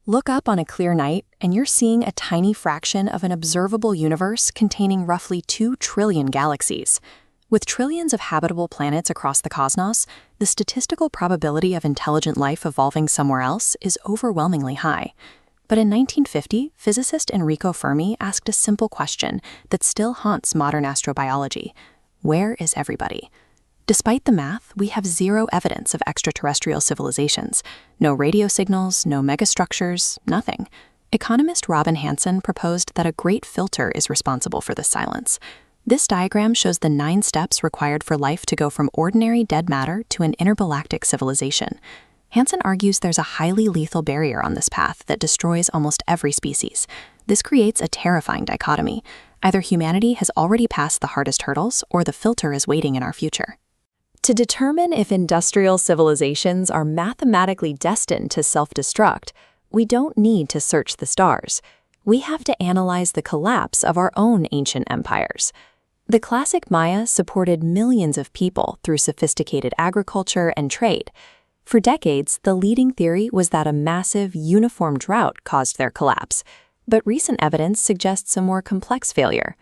Look up on a clear night, and you're seeing a tiny fraction of an observable universe containing roughly 2 trillion galaxies. With trillions of habitable planets across the cosmos, the statistical probability of intelligent life evolving somewhere else is overwhelmingly high. But in 1950, physicist Enrico Fermi asked a simple question that still haunts modern astrobiology: where is everybody? Despite the math, we have zero evidence of extraterrestrial civilizations. No radio signals, no megastructures, nothing. Economist Robin Hanson proposed that a great filter is responsible for this silence. This diagram shows the 9 steps required for life to go from ordinary dead matter to an intergalactic civilization. Hanson argues there's a highly lethal barrier on this path that destroys almost every species. This creates a terrifying dichotomy. Either humanity has already passed the hardest hurdles, or the filter is waiting in our future. To determine if industrial civilizations are mathematically destined to self-destruct, we don't need to search the stars. We have to analyze the collapse of our own ancient empires. The classic Maya supported millions of people through sophisticated agriculture and trade. For decades, the leading theory was that a massive, uniform drought caused their collapse, but recent evidence suggests a more complex failure.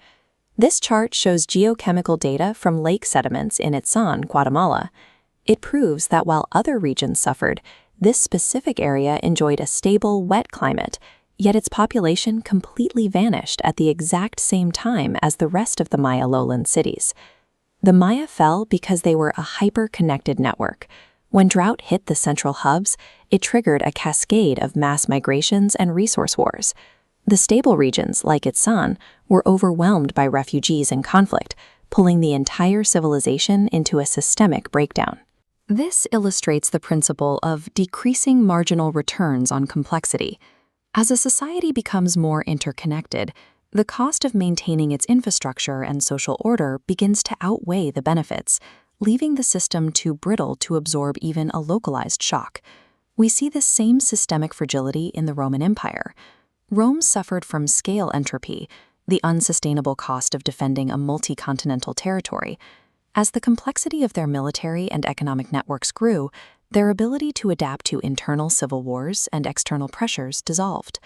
This chart shows geochemical data from lake sediments in Itzan, Guatemala. It proves that while other regions suffered, this specific area enjoyed a stable, wet climate, yet its population completely vanished at the exact same time as the rest of the Maya lowland cities. The Maya fell because they were a hyper-connected network. When drought hit the central hubs, it triggered a cascade of mass migrations and resource wars. The stable regions, like Itzan, were overwhelmed by refugees and conflict, pulling the entire civilization into a systemic breakdown. This illustrates the principle of decreasing marginal returns on complexity. As a society becomes more interconnected, the cost of maintaining its infrastructure and social order begins to outweigh the benefits, leaving the system too brittle to absorb even a localized shock. We see this same systemic fragility in the Roman Empire. Rome suffered from scale entropy, the unsustainable cost of defending a multi-continental territory. As the complexity of their military and economic networks grew, their ability to adapt to internal civil wars and external pressures dissolved.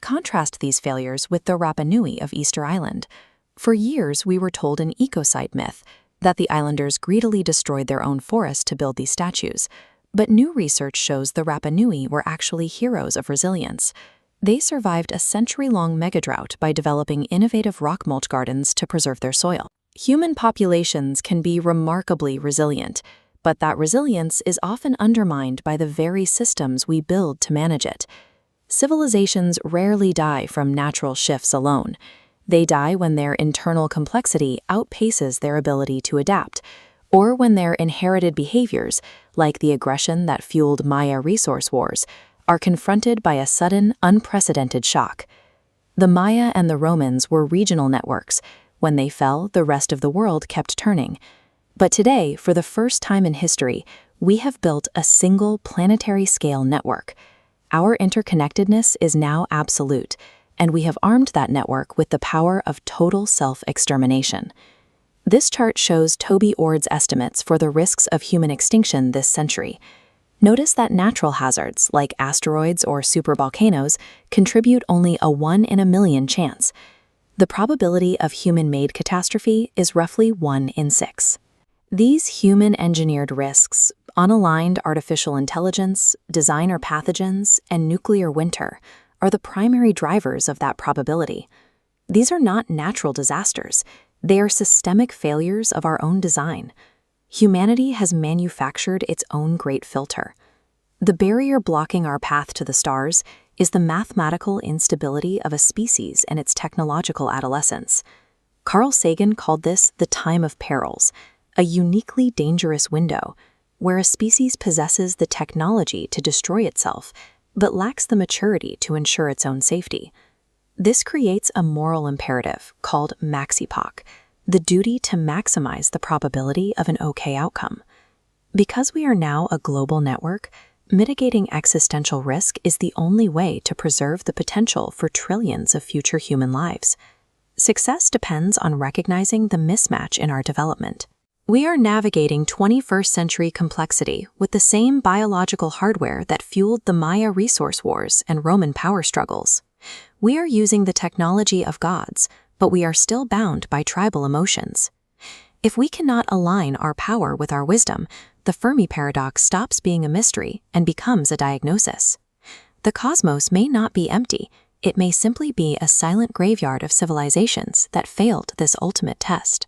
Contrast these failures with the Rapa Nui of Easter Island. For years, we were told an ecocide myth that the islanders greedily destroyed their own forests to build these statues. But new research shows the Rapa Nui were actually heroes of resilience. They survived a century-long megadrought by developing innovative rock mulch gardens to preserve their soil. Human populations can be remarkably resilient, but that resilience is often undermined by the very systems we build to manage it. Civilizations rarely die from natural shifts alone. They die when their internal complexity outpaces their ability to adapt, or when their inherited behaviors, like the aggression that fueled Maya resource wars, are confronted by a sudden, unprecedented shock. The Maya and the Romans were regional networks. When they fell, the rest of the world kept turning. But today, for the first time in history, we have built a single planetary-scale network. Our interconnectedness is now absolute, and we have armed that network with the power of total self-extermination. This chart shows Toby Ord's estimates for the risks of human extinction this century. Notice that natural hazards, like asteroids or supervolcanoes, contribute only a 1 in a million chance. The probability of human-made catastrophe is roughly 1 in 6. These human-engineered risks, unaligned artificial intelligence, designer pathogens, and nuclear winter, are the primary drivers of that probability. These are not natural disasters. They are systemic failures of our own design. Humanity has manufactured its own great filter. The barrier blocking our path to the stars is the mathematical instability of a species and its technological adolescence. Carl Sagan called this the time of perils, a uniquely dangerous window where a species possesses the technology to destroy itself, but lacks the maturity to ensure its own safety. This creates a moral imperative called maxipoc, the duty to maximize the probability of an okay outcome. Because we are now a global network, mitigating existential risk is the only way to preserve the potential for trillions of future human lives. Success depends on recognizing the mismatch in our development. We are navigating 21st century complexity with the same biological hardware that fueled the Maya resource wars and Roman power struggles. We are using the technology of gods, but we are still bound by tribal emotions. If we cannot align our power with our wisdom, the Fermi paradox stops being a mystery and becomes a diagnosis. The cosmos may not be empty, it may simply be a silent graveyard of civilizations that failed this ultimate test.